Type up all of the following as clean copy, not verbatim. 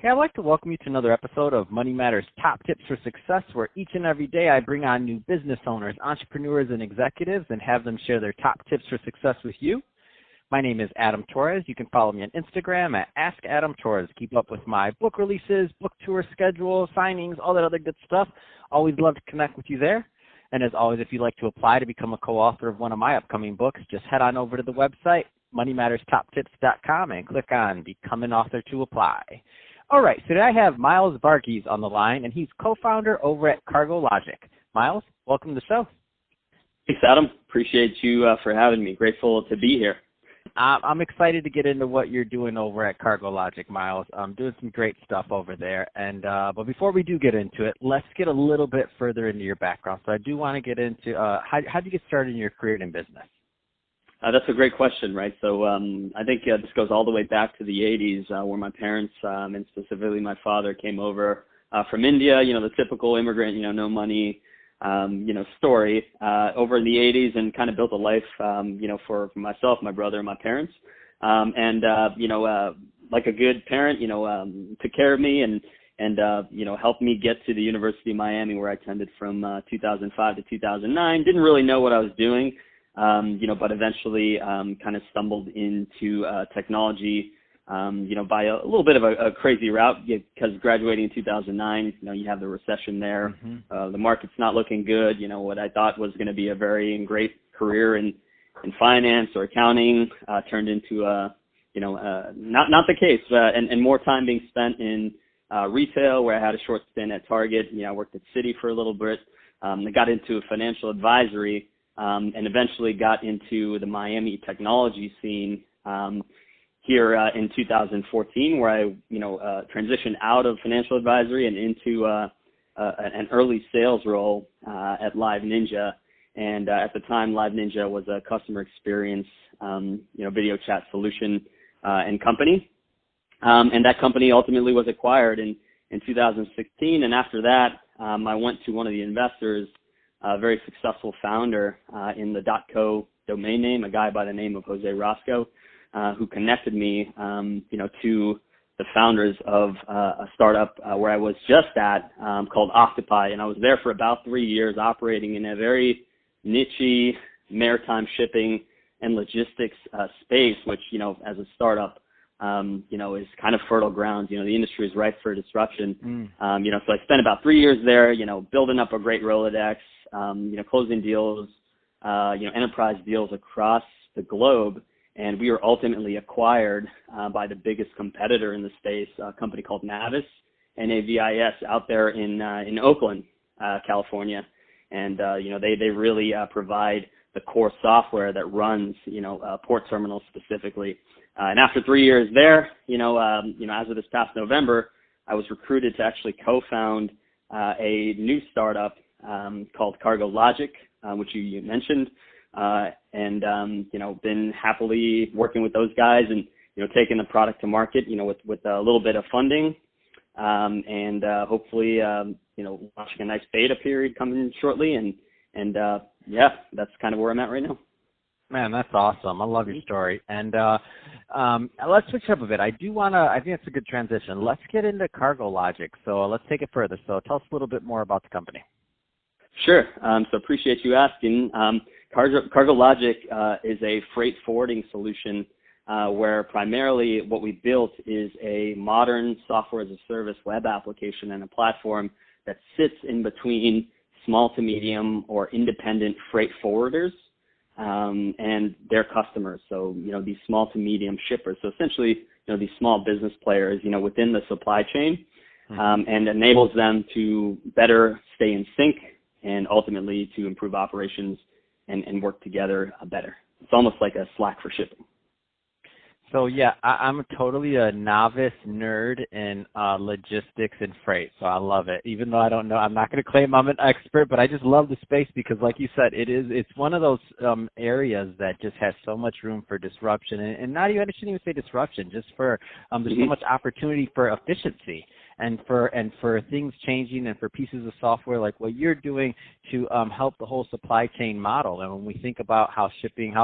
Hey, I'd like to welcome you to another episode of Money Matters Top Tips for Success, where each and every day I bring on new business owners, entrepreneurs, and executives and have them share their top tips for success with you. My name is Adam Torres. You can follow me on Instagram at AskAdamTorres. Keep up with my book releases, book tour schedule, signings, all that other good stuff. Always love to connect with you there. And as always, if you'd like to apply to become a co-author of one of my upcoming books, just head on over to the website, moneymatterstoptips.com, and click on Become an Author to apply. All right, so today I have Miles Varghese on the line, and he's co-founder over at Cargologik. Miles, welcome to the show. Thanks, Adam. Appreciate you for having me. Grateful to be here. I'm excited to get into what you're doing over at Cargologik, Miles. I'm doing some great stuff over there. And but before we do get into it, let's get a little bit further into your background. So I do want to get into how did you get started in your career in business? That's a great question, right? So I think this goes all the way back to the 80s where my parents, and specifically my father, came over from India, the typical immigrant, no money, story over in the 80s, and kind of built a life, for myself, my brother, and my parents. Like a good parent, took care of me and helped me get to the University of Miami, where I attended from 2005 to 2009. Didn't really know what I was doing. But eventually kind of stumbled into technology, by a little bit of a crazy route, because graduating in 2009, you have the recession there. Mm-hmm. The market's not looking good. What I thought was going to be a very great career in finance or accounting turned into, not the case, and more time being spent in retail, where I had a short stint at Target. I worked at Citi for a little bit. I got into financial advisory. And eventually got into the Miami technology scene here in 2014, where I, transitioned out of financial advisory and into an early sales role at Live Ninja. And at the time, Live Ninja was a customer experience, video chat solution and company. And that company ultimately was acquired in 2016. And after that, I went to one of the investors, a very successful founder in the .co domain name, a guy by the name of Jose Roscoe, who connected me, to the founders of a startup where I was just at called Octopi. And I was there for about 3 years, operating in a very niche maritime shipping and logistics space, which, as a startup, is kind of fertile ground. The industry is ripe for disruption. So I spent about 3 years there, building up a great Rolodex, closing deals, enterprise deals across the globe. And we were ultimately acquired by the biggest competitor in the space, a company called Navis, Navis, out there in Oakland, California. And, they really provide the core software that runs, port terminals specifically. And after 3 years there, as of this past November, I was recruited to actually co-found a new startup called Cargologik, which you mentioned, and been happily working with those guys and taking the product to market, with a little bit of funding, and hopefully launching a nice beta period coming shortly, and that's kind of where I'm at right now. Man, that's awesome. I love your story. And let's switch up a bit. I think it's a good transition. Let's get into Cargologik. So let's take it further. So tell us a little bit more about the company. Sure. So appreciate you asking. Cargologik is a freight forwarding solution where primarily what we built is a modern software as a service web application and a platform that sits in between small to medium or independent freight forwarders and their customers. So, these small to medium shippers. So essentially, these small business players, within the supply chain, and enables them to better stay in sync and ultimately to improve operations and work together better. It's almost like a Slack for shipping. So, yeah, I'm totally a novice nerd in logistics and freight, so I love it. Even though I don't know, I'm not going to claim I'm an expert, but I just love the space because, like you said, it's one of those areas that just has so much room for disruption, and not even, I shouldn't even say disruption, just for there's so much opportunity for efficiency. and for things changing and for pieces of software like what you're doing to help the whole supply chain model. And when we think about how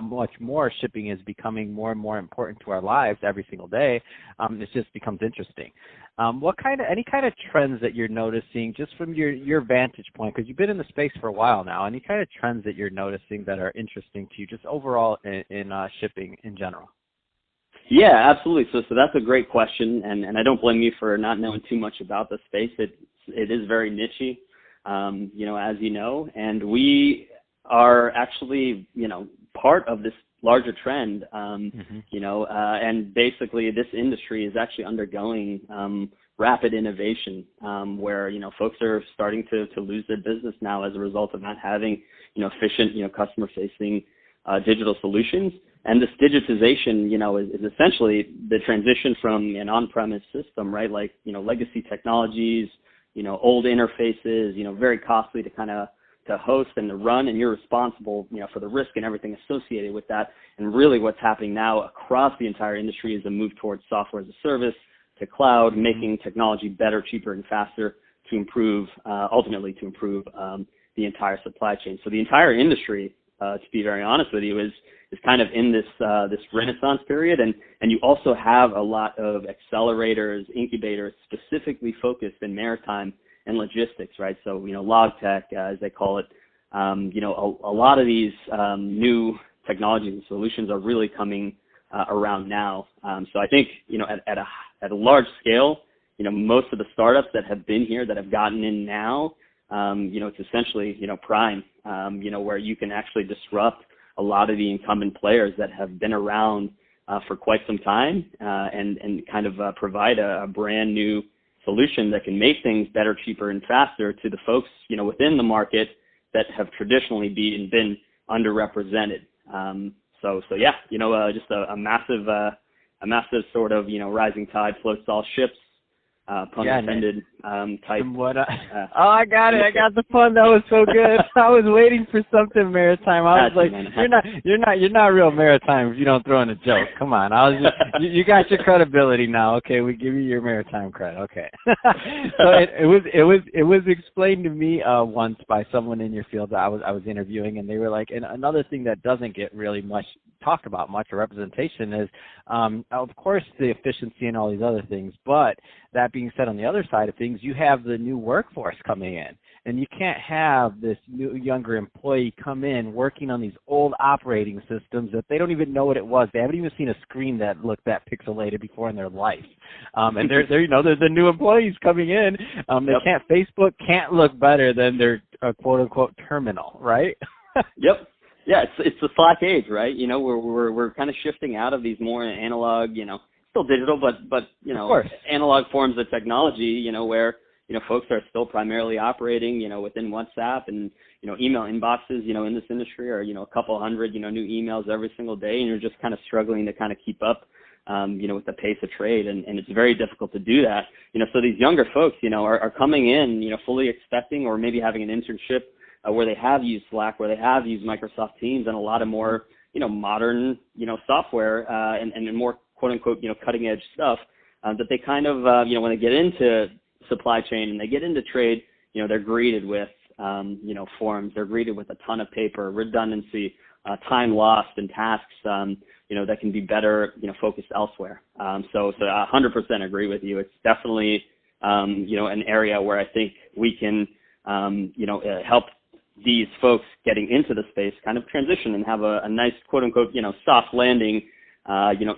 much more shipping is becoming more and more important to our lives every single day, it just becomes interesting. Any kind of trends that you're noticing just from your vantage point, because you've been in the space for a while now, any kind of trends that you're noticing that are interesting to you just overall in shipping in general? Yeah, absolutely. So that's a great question, and I don't blame you for not knowing too much about the space. It is very niche-y, as you know, and we are actually, part of this larger trend, and basically this industry is actually undergoing rapid innovation, where, folks are starting to lose their business now as a result of not having, efficient, customer-facing digital solutions. And this digitization, is essentially the transition from an on-premise system, right? Like, legacy technologies, old interfaces, very costly to to host and to run, and you're responsible, for the risk and everything associated with that. And really what's happening now across the entire industry is a move towards software as a service, to cloud, making technology better, cheaper, and faster to improve, ultimately to improve the entire supply chain. So the entire industry, to be very honest with you, is kind of in this renaissance period, and you also have a lot of accelerators, incubators specifically focused in maritime and logistics, right? So log tech, as they call it, a lot of these new technologies and solutions are really coming around now. So I think at a large scale, most of the startups that have been here that have gotten in now, it's essentially prime, where you can actually disrupt a lot of the incumbent players that have been around for quite some time, and kind of provide a brand new solution that can make things better, cheaper, and faster to the folks within the market that have traditionally been underrepresented. So yeah, just a massive sort of rising tide floats all ships. Pun intended, type. I got it. I got the pun. That was so good. I was waiting for something maritime. I was like, you're not real maritime if you don't throw in a joke. Come on. You got your credibility now. Okay, we give you your maritime credit. Okay. So it was explained to me once by someone in your field that I was interviewing, and they were like, and another thing that doesn't get really much talked about much or representation is, of course, the efficiency and all these other things, but that being said, on the other side of things, you have the new workforce coming in, and you can't have this new younger employee come in working on these old operating systems that they don't even know what it was. They haven't even seen a screen that looked that pixelated before in their life. And they're the new employees coming in. Facebook can't look better than their quote unquote terminal, right? Yep. Yeah, it's the Slack age, right? We're kind of shifting out of these more analog, still digital, but analog forms of technology, where folks are still primarily operating, within WhatsApp, and email inboxes, in this industry are a couple hundred, new emails every single day, and you're just kind of struggling to kind of keep up, with the pace of trade, and it's very difficult to do that. So these younger folks, are coming in, fully expecting or maybe having an internship where they have used Slack, where they have used Microsoft Teams, and a lot of more, modern, software, and more quote unquote, cutting edge stuff, that they kind of, when they get into supply chain and they get into trade, they're greeted with, forms. They're greeted with a ton of paper, redundancy, time lost, and tasks, that can be better, focused elsewhere. So 100% agree with you. It's definitely, an area where I think we can, help these folks getting into the space kind of transition and have a nice quote unquote, soft landing,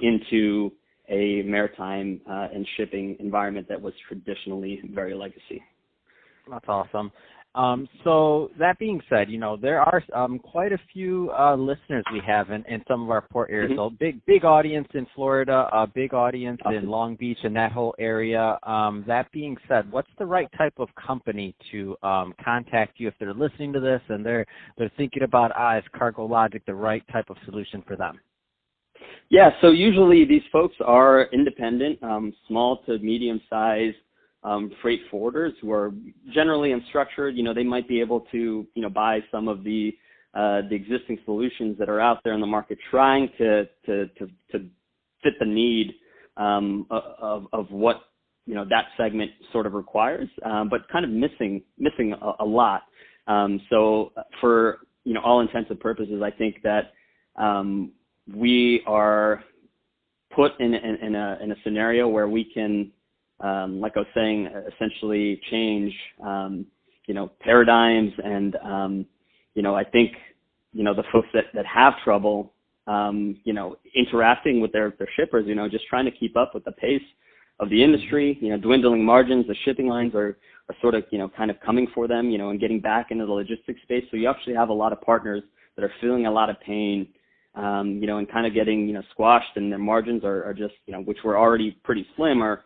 into a maritime and shipping environment that was traditionally very legacy. That's awesome. So that being said, there are quite a few listeners we have in some of our port areas. Mm-hmm. So big audience in Florida, a big audience in Long Beach and that whole area. That being said, what's the right type of company to contact you if they're listening to this and they're thinking about, is Cargologik the right type of solution for them? Yeah, so usually these folks are independent, small to medium-sized freight forwarders who are generally unstructured. They might be able to, buy some of the existing solutions that are out there in the market, trying to fit the need of what that segment sort of requires, but kind of missing a lot. So for, all intents and purposes, I think that we are put in a scenario where we can, like I was saying, essentially change, paradigms. And, I think, the folks that have trouble, interacting with their shippers, just trying to keep up with the pace of the industry, dwindling margins, the shipping lines are sort of, kind of coming for them, and getting back into the logistics space. So you actually have a lot of partners that are feeling a lot of pain, and kind of getting, squashed, and their margins are just, which were already pretty slim, are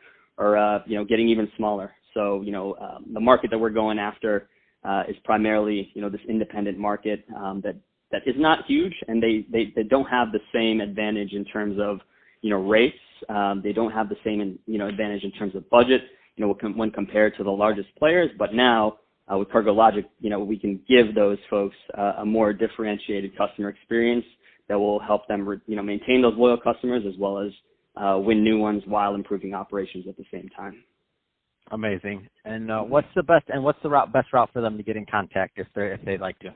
getting even smaller. So, the market that we're going after is primarily, this independent market that is not huge, and they don't have the same advantage in terms of, rates. They don't have the same, advantage in terms of budget, when compared to the largest players. But now with Cargologik, we can give those folks a more differentiated customer experience that will help them, maintain those loyal customers as well as win new ones while improving operations at the same time. Amazing. And what's the best route for them to get in contact if they'd like to?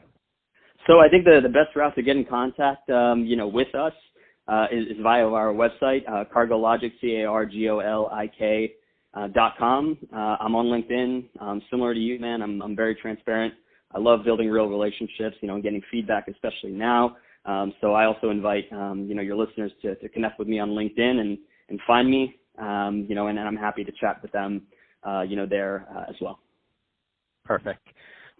So I think the best route to get in contact, with us is via our website, Cargologik, CARGOLIK.com. I'm on LinkedIn. Similar to you, man. I'm very transparent. I love building real relationships, and getting feedback, especially now. So I also invite, your listeners to connect with me on LinkedIn and find me, and I'm happy to chat with them, there as well. Perfect.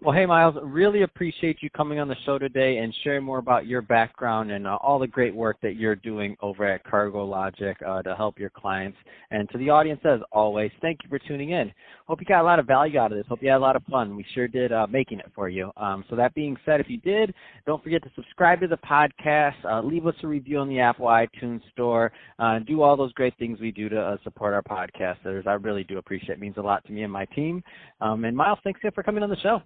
Well, hey, Miles, really appreciate you coming on the show today and sharing more about your background and all the great work that you're doing over at Cargologik to help your clients. And to the audience, as always, thank you for tuning in. Hope you got a lot of value out of this. Hope you had a lot of fun. We sure did making it for you. So that being said, if you did, don't forget to subscribe to the podcast, leave us a review on the Apple iTunes store, and do all those great things we do to support our podcasters. I really do appreciate it. It means a lot to me and my team. And Miles, thanks again for coming on the show.